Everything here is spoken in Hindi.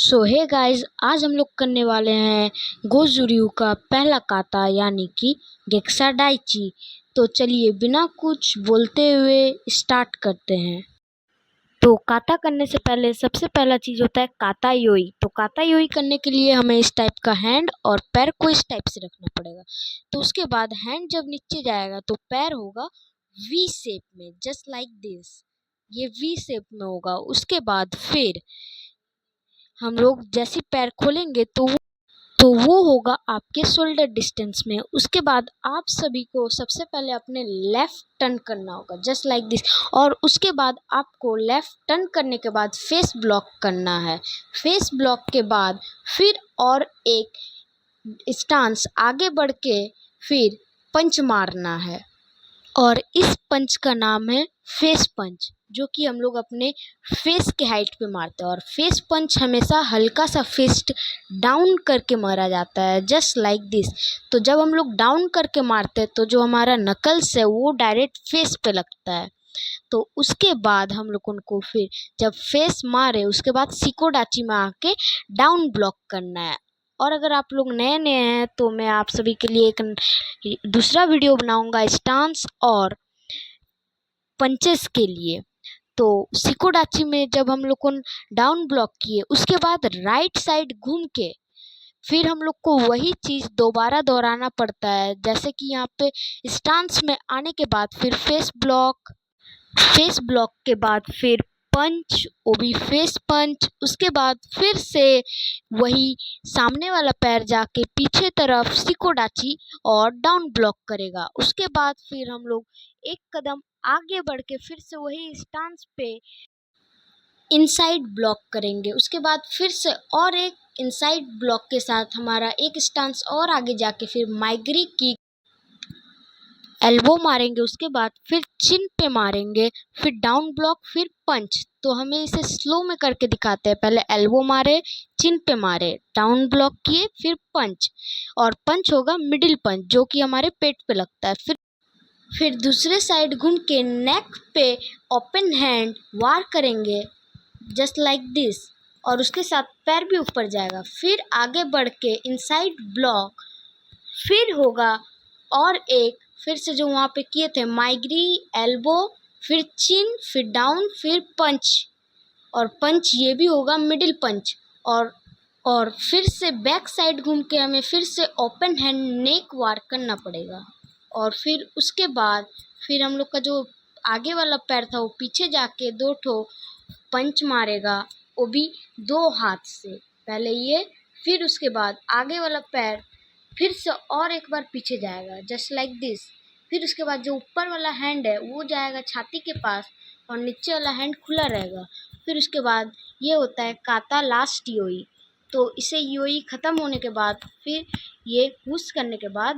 सो हे गाइस, आज हम लोग करने वाले हैं गोजूर्यू का पहला काता यानी कि गेक्साडाइची। तो चलिए बिना कुछ बोलते हुए स्टार्ट करते हैं। तो काता करने से पहले सबसे पहला चीज होता है काता योई। तो काता योई करने के लिए हमें इस टाइप का हैंड और पैर को इस टाइप से रखना पड़ेगा। तो उसके बाद हैंड जब नीचे जाएगा तो पैर होगा वी शेप में, जस्ट लाइक दिस। ये वी शेप में होगा। उसके बाद फिर हम लोग जैसे पैर खोलेंगे तो वो होगा आपके शोल्डर डिस्टेंस में। उसके बाद आप सभी को सबसे पहले अपने लेफ्ट टर्न करना होगा, जस्ट लाइक दिस। और उसके बाद आपको लेफ्ट टर्न करने के बाद फेस ब्लॉक करना है। फेस ब्लॉक के बाद फिर और एक स्टांस आगे बढ़ के फिर पंच मारना है। और इस पंच का नाम है फेस पंच, जो कि हम लोग अपने फेस के हाइट पे मारते हैं। और फेस पंच हमेशा हल्का सा फिस्ट डाउन करके मारा जाता है, जस्ट लाइक दिस। तो जब हम लोग डाउन करके मारते हैं तो जो हमारा नकल्स है वो डायरेक्ट फेस पे लगता है। तो उसके बाद हम लोग उनको फिर जब फेस मारे उसके बाद सिकोडाची में आके डाउन ब्लॉक करना है। और अगर आप लोग नए नए हैं तो मैं आप सभी के लिए एक दूसरा वीडियो बनाऊंगा स्टांस और पंचेस के लिए। तो सिकोडाची में जब हम लोग को डाउन ब्लॉक किए उसके बाद राइट साइड घूम के फिर हम लोग को वही चीज़ दोबारा दोहराना पड़ता है। जैसे कि यहाँ पे स्टांस में आने के बाद फिर फेस ब्लॉक के बाद फिर पंच, वो भी फेस पंच। उसके बाद फिर से वही सामने वाला पैर जाके पीछे तरफ सिकोडाची और डाउन ब्लॉक करेगा। उसके बाद फिर हम लोग एक कदम आगे बढ़ के फिर से वही स्टांस पे इनसाइड ब्लॉक करेंगे। उसके बाद फिर से और एक इनसाइड ब्लॉक के साथ हमारा एक स्टांस और आगे जाके फिर माइग्री की एल्बो मारेंगे। उसके बाद फिर चिन पे मारेंगे, फिर डाउन ब्लॉक, फिर पंच। तो हमें इसे स्लो में करके दिखाते हैं। पहले एल्बो मारे, चिन पे मारे, डाउन ब्लॉक किए, फिर पंच। और पंच होगा मिडिल पंच, जो कि हमारे पेट पे लगता है। फिर दूसरे साइड घूम के नेक पे ओपन हैंड वार करेंगे, जस्ट लाइक दिस। और उसके साथ पैर भी ऊपर जाएगा। फिर आगे बढ़ के इनसाइड ब्लॉक, फिर होगा और एक फिर से जो वहाँ पे किए थे माइग्री, एल्बो, फिर चिन, फिर डाउन, फिर पंच। और पंच ये भी होगा मिडिल पंच। और फिर से बैक साइड घूम के हमें फिर से ओपन हैंड नेक वार करना पड़ेगा। और फिर उसके बाद फिर हम लोग का जो आगे वाला पैर था वो पीछे जाके दो ठो पंच मारेगा, वो भी दो हाथ से। पहले ये, फिर उसके बाद आगे वाला पैर फिर से और एक बार पीछे जाएगा, जस्ट लाइक दिस। फिर उसके बाद जो ऊपर वाला हैंड है वो जाएगा छाती के पास और नीचे वाला हैंड खुला रहेगा। फिर उसके बाद ये होता है काता लास्ट योई। तो इसे योई ख़त्म होने के बाद फिर ये हुस करने के बाद